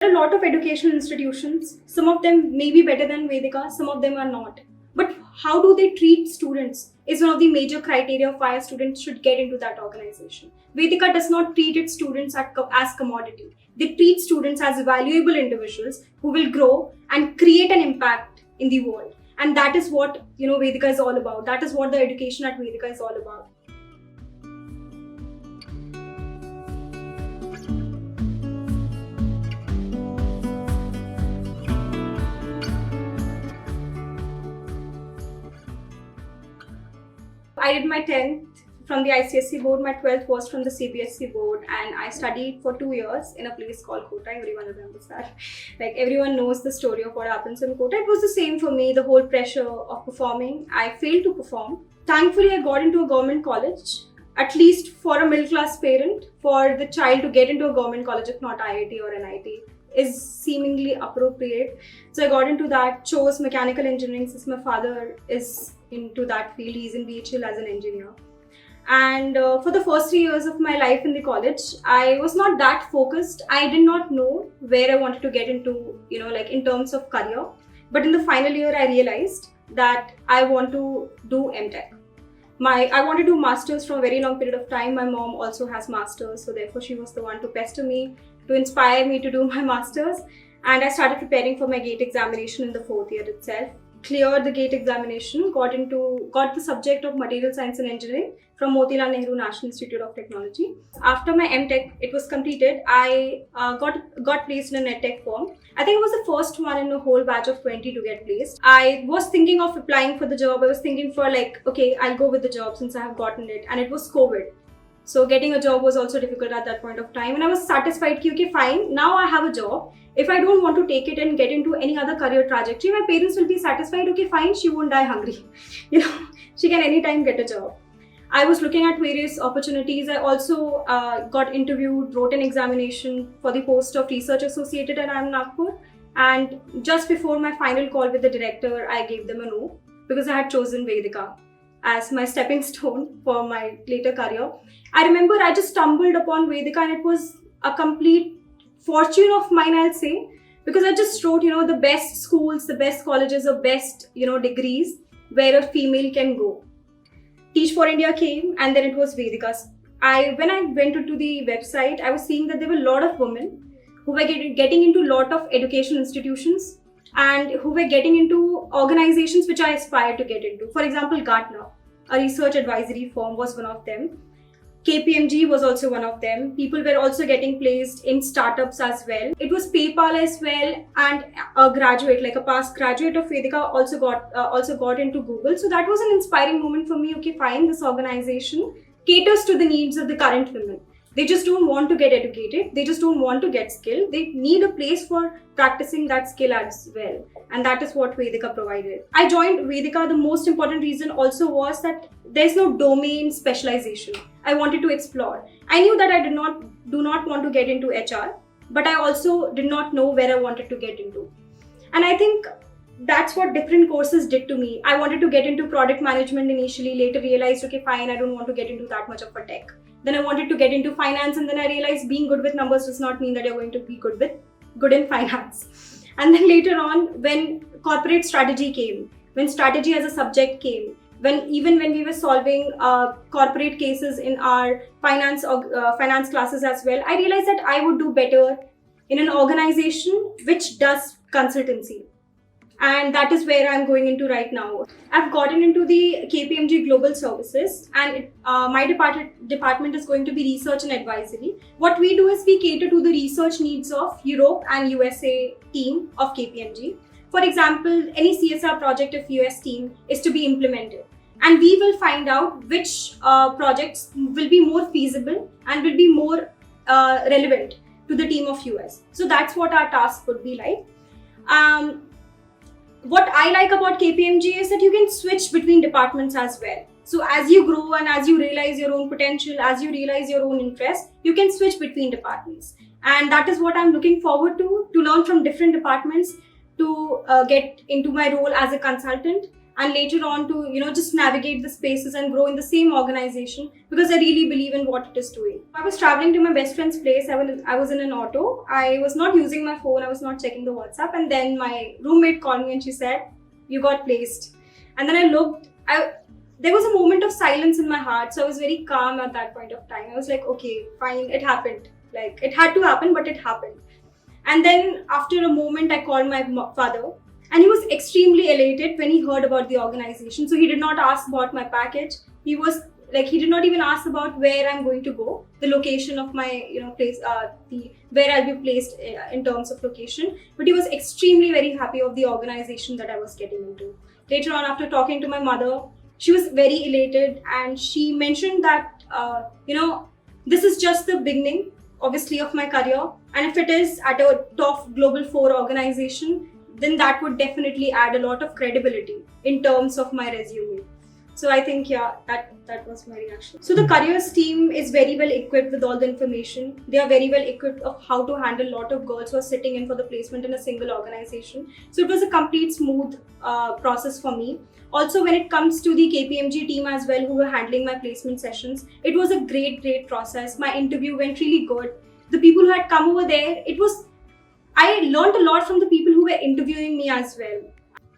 There are a lot of educational institutions. Some of them may be better than Vedica, some of them are not. But how do they treat students is one of the major criteria of why a student should get into that organization. Vedica does not treat its students as commodity. They treat students as valuable individuals who will grow and create an impact in the world. And that is what Vedica is all about. That is what the education at Vedica is all about. I did my 10th from the ICSE board, my 12th was from the CBSE board, and I studied for 2 years in a place called Kota. Everyone remembers that. Like, everyone knows the story of what happens in Kota. It was the same for me, the whole pressure of performing. I failed to perform. Thankfully, I got into a government college, at least for a middle class parent, for the child to get into a government college, if not IIT or NIT, is seemingly appropriate. So I got into that, chose mechanical engineering since my father is into that field. He's in BHL as an engineer. And for the first 3 years of my life in the college, I was not that focused. I did not know where I wanted to get into, in terms of career. But in the final year, I realized that I want to do MTech. I want to do masters for a very long period of time. My mom also has masters, so therefore she was the one to pester me, to inspire me to do my masters. And I started preparing for my GATE examination in the 4th year itself. Cleared the GATE examination, got the subject of Material Science and Engineering from Motilal Nehru National Institute of Technology. After my MTech, it was completed, I got placed in a NetTech firm. I think I was the first one in a whole batch of 20 to get placed. I was thinking of applying for the job. I was thinking for okay, I'll go with the job since I have gotten it. And it was COVID. So getting a job was also difficult at that point of time. And I was satisfied, okay, fine, now I have a job. If I don't want to take it and get into any other career trajectory, my parents will be satisfied, okay, fine, she won't die hungry. She can anytime get a job. I was looking at various opportunities. I also got interviewed, wrote an examination for the post of Research Associate at IIM Nagpur. And just before my final call with the director, I gave them a no because I had chosen Vedica as my stepping stone for my later career. I remember I just stumbled upon Vedica and it was a complete fortune of mine, I'll say, because I just wrote, the best schools, the best colleges, the best, degrees where a female can go. Teach for India came and then it was Vedica. When I went into the website, I was seeing that there were a lot of women who were getting into a lot of educational institutions and who were getting into organizations which I aspired to get into. For example, Gartner, a research advisory firm, was one of them. KPMG was also one of them. People were also getting placed in startups as well. It was PayPal as well, and a graduate, like a past graduate of Vedica, also got into Google. So that was an inspiring moment for me. Okay, fine, this organization caters to the needs of the current women. They just don't want to get educated. They just don't want to get skilled. They need a place for practicing that skill as well. And that is what Vedica provided. I joined Vedica. The most important reason also was that there's no domain specialization. I wanted to explore. I knew that I do not want to get into HR, but I also did not know where I wanted to get into. And I think that's what different courses did to me. I wanted to get into product management initially, later realized, okay, fine, I don't want to get into that much of a tech. Then I wanted to get into finance, and then I realized being good with numbers does not mean that you're going to be good in finance. And then later on, when corporate strategy came, when strategy as a subject came, even when we were solving corporate cases in our finance classes as well, I realized that I would do better in an organization which does consultancy. And that is where I'm going into right now. I've gotten into the KPMG Global Services, and my department is going to be research and advisory. What we do is we cater to the research needs of Europe and USA team of KPMG. For example, any CSR project of US team is to be implemented, and we will find out which projects will be more feasible and will be more relevant to the team of US. So that's what our task would be like. What I like about KPMG is that you can switch between departments as well. So as you grow and as you realize your own potential, as you realize your own interest, you can switch between departments. And that is what I'm looking forward to learn from different departments, to get into my role as a consultant and later on to just navigate the spaces and grow in the same organization, because I really believe in what it is doing. I was traveling to my best friend's place. I was in an auto. I was not using my phone. I was not checking the WhatsApp, and then my roommate called me and she said, "You got placed." And then I looked. There was a moment of silence in my heart, so I was very calm at that point of time. I was like, okay, fine, it happened. Like, it had to happen, but it happened. And then after a moment, I called my father, and he was extremely elated when he heard about the organization. So he did not ask about my package. He did not even ask about where I'm going to go, the location of my place, where I'll be placed in terms of location. But he was extremely very happy of the organization that I was getting into. Later on, after talking to my mother, she was very elated, and she mentioned that this is just the beginning, obviously, of my career. And if it is at a top global 4 organization, then that would definitely add a lot of credibility in terms of my resume. So I think, that was my reaction. So the careers team is very well equipped with all the information. They are very well equipped of how to handle a lot of girls who are sitting in for the placement in a single organization. So it was a complete smooth process for me. Also, when it comes to the KPMG team as well, who were handling my placement sessions, it was a great process. My interview went really good. The people who had come over there, I learned a lot from the people who were interviewing me as well.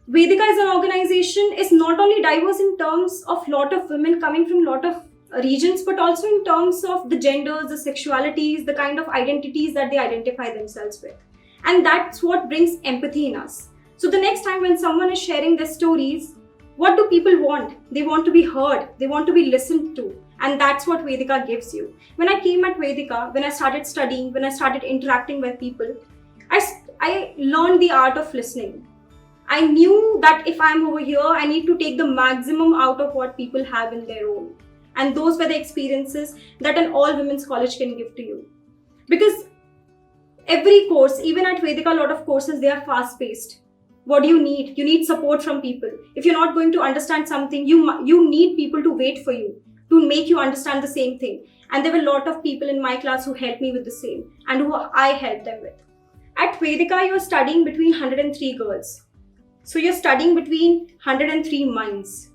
Vedica as an organization is not only diverse in terms of lot of women coming from lot of regions, but also in terms of the genders, the sexualities, the kind of identities that they identify themselves with. And that's what brings empathy in us. So the next time when someone is sharing their stories, what do people want? They want to be heard. They want to be listened to. And that's what Vedica gives you. When I came at Vedica, when I started studying, when I started interacting with people, I learned the art of listening. I knew that if I'm over here, I need to take the maximum out of what people have in their own. And those were the experiences that an all-women's college can give to you. Because every course, even at Vedica, a lot of courses, they are fast-paced. What do you need? You need support from people. If you're not going to understand something, you need people to wait for you, to make you understand the same thing. And there were a lot of people in my class who helped me with the same, and who I helped them with. At Vedica, you're studying between 103 girls. So you're studying between 103 minds.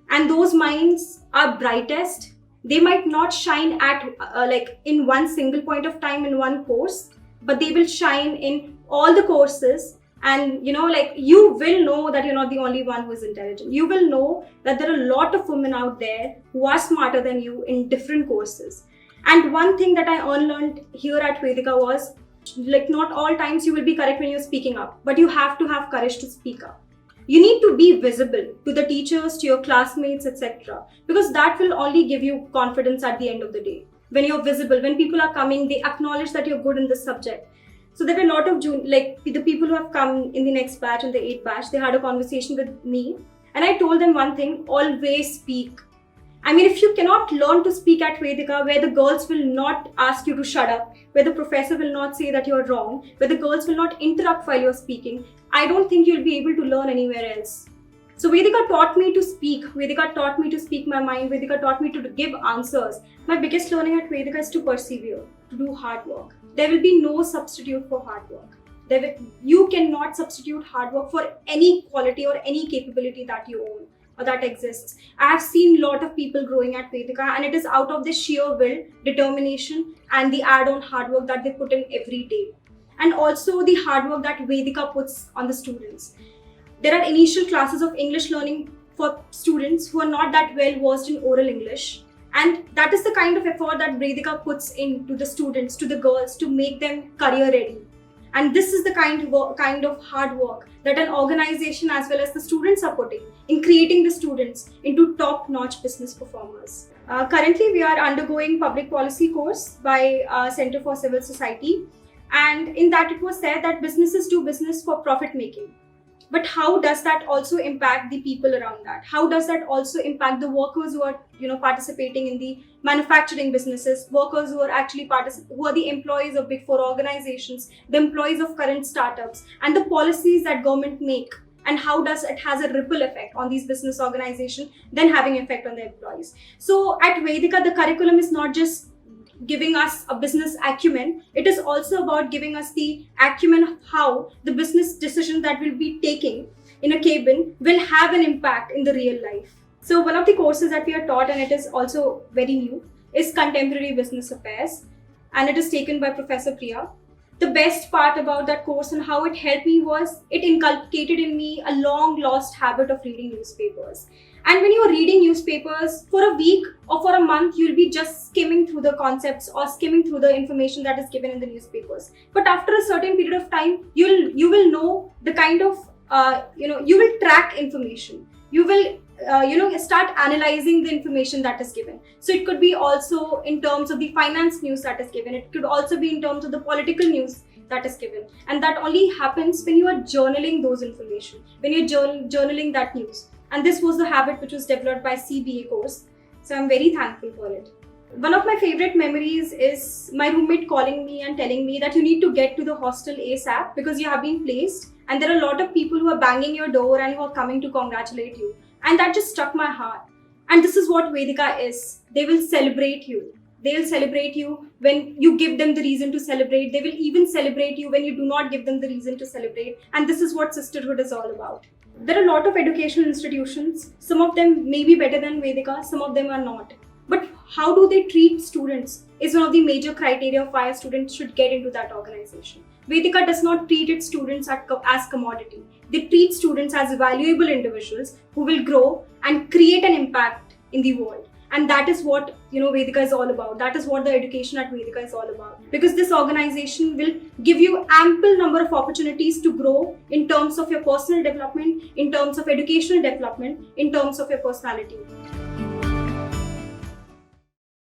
And those minds are brightest. They might not shine at in one single point of time in one course, but they will shine in all the courses. And you will know that you're not the only one who is intelligent. You will know that there are a lot of women out there who are smarter than you in different courses. And one thing that I learned here at Vedica was, not all times you will be correct when you're speaking up, but you have to have courage to speak up. You need to be visible to the teachers, to your classmates, etc. Because that will only give you confidence at the end of the day. When you're visible, when people are coming, they acknowledge that you're good in this subject. So there were a lot of the people who have come in the next batch, in the 8th batch, they had a conversation with me, and I told them one thing: always speak. I mean, if you cannot learn to speak at Vedica, where the girls will not ask you to shut up, where the professor will not say that you're wrong, where the girls will not interrupt while you're speaking, I don't think you'll be able to learn anywhere else. So Vedica taught me to speak. Vedica taught me to speak my mind. Vedica taught me to give answers. My biggest learning at Vedica is to persevere, to do hard work. There will be no substitute for hard work. You cannot substitute hard work for any quality or any capability that you own or that exists. I have seen a lot of people growing at Vedica, and it is out of the sheer will, determination, and the add-on hard work that they put in every day. And also the hard work that Vedica puts on the students. There are initial classes of English learning for students who are not that well versed in oral English. And that is the kind of effort that Vedica puts into the students, to the girls, to make them career ready. And this is the kind of hard work that an organization as well as the students are putting in creating the students into top-notch business performers. Currently, we are undergoing public policy course by Center for Civil Society. And in that, it was said that businesses do business for profit making. But how does that also impact the people around that? How does that also impact the workers who are, participating in the manufacturing businesses, workers who are actually who are the employees of big 4 organizations, the employees of current startups, and the policies that government make, and how does it has a ripple effect on these business organizations, then having effect on the employees. So at Vedica, the curriculum is not just giving us a business acumen, it is also about giving us the acumen of how the business decisions that we'll be taking in a cabin will have an impact in the real life. So one of the courses that we are taught, and it is also very new, is Contemporary Business Affairs, and it is taken by Professor Priya. The best part about that course and how it helped me was it inculcated in me a long lost habit of reading newspapers. And when you're reading newspapers for a week or for a month, you'll be just skimming through the concepts or skimming through the information that is given in the newspapers. But after a certain period of time, you will know the kind of you will track information. You will start analyzing the information that is given. So it could be also in terms of the finance news that is given. It could also be in terms of the political news that is given. And that only happens when you are journaling those information, when you're journaling that news. And this was the habit which was developed by CBA course. So I'm very thankful for it. One of my favorite memories is my roommate calling me and telling me that you need to get to the hostel ASAP because you have been placed and there are a lot of people who are banging your door and who are coming to congratulate you. And that just struck my heart. And this is what Vedica is. They will celebrate you. They will celebrate you when you give them the reason to celebrate. They will even celebrate you when you do not give them the reason to celebrate. And this is what sisterhood is all about. There are a lot of educational institutions. Some of them may be better than Vedica, some of them are not. But how do they treat students is one of the major criteria of why a student should get into that organization. Vedica does not treat its students as commodity. They treat students as valuable individuals who will grow and create an impact in the world. And that is what Vedica is all about. That is what the education at Vedica is all about. Because this organization will give you ample number of opportunities to grow in terms of your personal development, in terms of educational development, in terms of your personality.